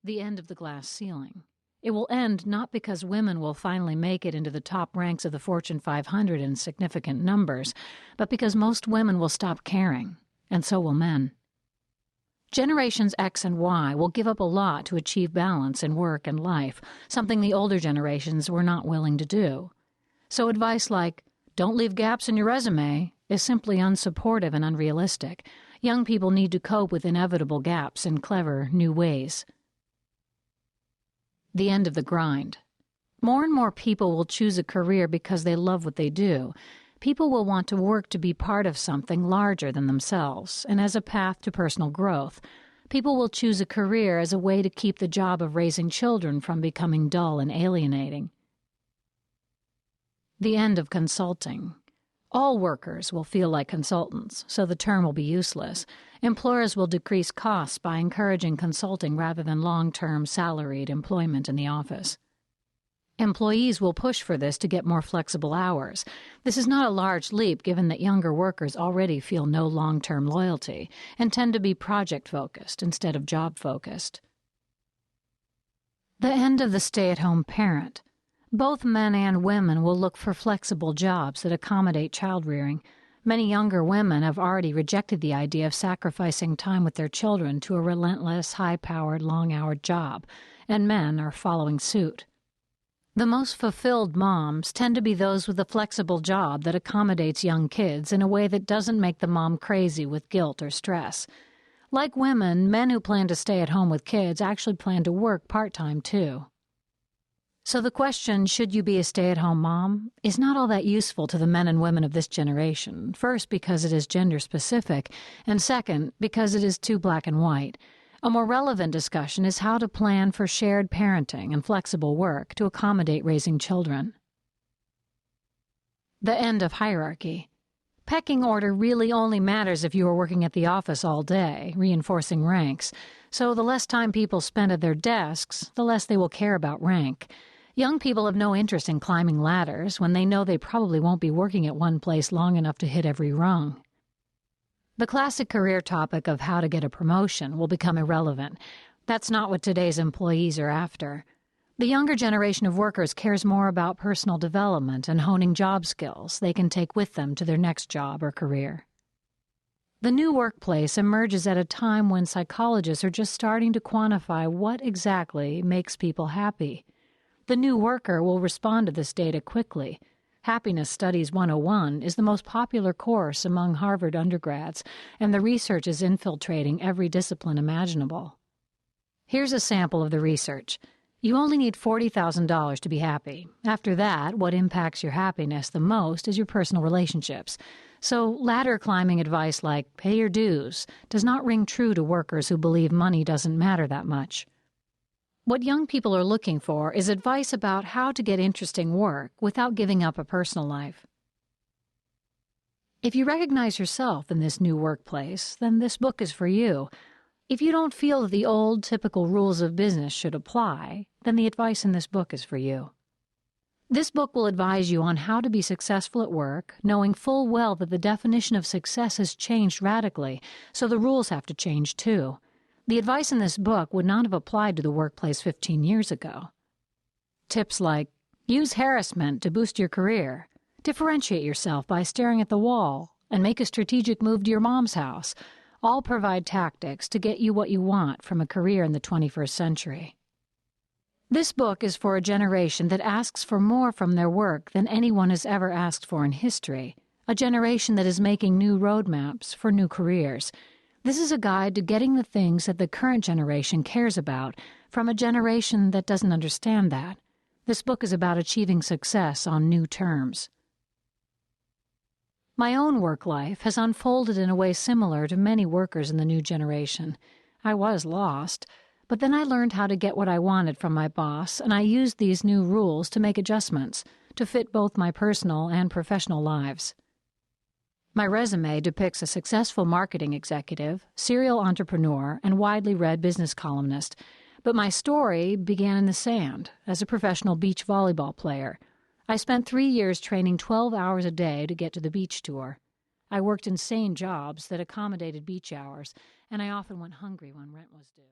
The end of the glass ceiling. It will end not because women will finally make it into the top ranks of the Fortune 500 in significant numbers, but because most women will stop caring, and so will men. Generations X and Y will give up a lot to achieve balance in work and life, something the older generations were not willing to do. So advice like, "Don't leave gaps in your resume," is simply unsupportive and unrealistic. Young people need to cope with inevitable gaps in clever, new ways. The end of the grind. More and more people will choose a career because they love what they do. People will want to work to be part of something larger than themselves, and as a path to personal growth. People will choose a career as a way to keep the job of raising children from becoming dull and alienating. The end of consulting. All workers will feel like consultants, so the term will be useless. Employers will decrease costs by encouraging consulting rather than long-term salaried employment in the office. Employees will push for this to get more flexible hours. This is not a large leap given that younger workers already feel no long-term loyalty and tend to be project-focused instead of job-focused. The end of the stay-at-home parent. Both men and women will look for flexible jobs that accommodate child-rearing. Many younger women have already rejected the idea of sacrificing time with their children to a relentless, high-powered, long-houred job, and men are following suit. The most fulfilled moms tend to be those with a flexible job that accommodates young kids in a way that doesn't make the mom crazy with guilt or stress. Like women, men who plan to stay at home with kids actually plan to work part-time too. So the question, should you be a stay-at-home mom, is not all that useful to the men and women of this generation, first because it is gender-specific, and second because it is too black and white. A more relevant discussion is how to plan for shared parenting and flexible work to accommodate raising children. The end of hierarchy. Pecking order really only matters if you are working at the office all day, reinforcing ranks, so the less time people spend at their desks, the less they will care about rank. Young people have no interest in climbing ladders when they know they probably won't be working at one place long enough to hit every rung. The classic career topic of how to get a promotion will become irrelevant. That's not what today's employees are after. The younger generation of workers cares more about personal development and honing job skills they can take with them to their next job or career. The new workplace emerges at a time when psychologists are just starting to quantify what exactly makes people happy. The new worker will respond to this data quickly. Happiness Studies 101 is the most popular course among Harvard undergrads, and the research is infiltrating every discipline imaginable. Here's a sample of the research. You only need $40,000 to be happy. After that, what impacts your happiness the most is your personal relationships. So ladder climbing advice like pay your dues does not ring true to workers who believe money doesn't matter that much. What young people are looking for is advice about how to get interesting work without giving up a personal life. If you recognize yourself in this new workplace, then this book is for you. If you don't feel that the old, typical rules of business should apply, then the advice in this book is for you. This book will advise you on how to be successful at work, knowing full well that the definition of success has changed radically, so the rules have to change too. The advice in this book would not have applied to the workplace 15 years ago. Tips like, use harassment to boost your career, differentiate yourself by staring at the wall, and make a strategic move to your mom's house, all provide tactics to get you what you want from a career in the 21st century. This book is for a generation that asks for more from their work than anyone has ever asked for in history, a generation that is making new roadmaps for new careers. This is a guide to getting the things that the current generation cares about from a generation that doesn't understand that. This book is about achieving success on new terms. My own work life has unfolded in a way similar to many workers in the new generation. I was lost, but then I learned how to get what I wanted from my boss, and I used these new rules to make adjustments to fit both my personal and professional lives. My resume depicts a successful marketing executive, serial entrepreneur, and widely read business columnist, but my story began in the sand as a professional beach volleyball player. I spent 3 years training 12 hours a day to get to the beach tour. I worked insane jobs that accommodated beach hours, and I often went hungry when rent was due.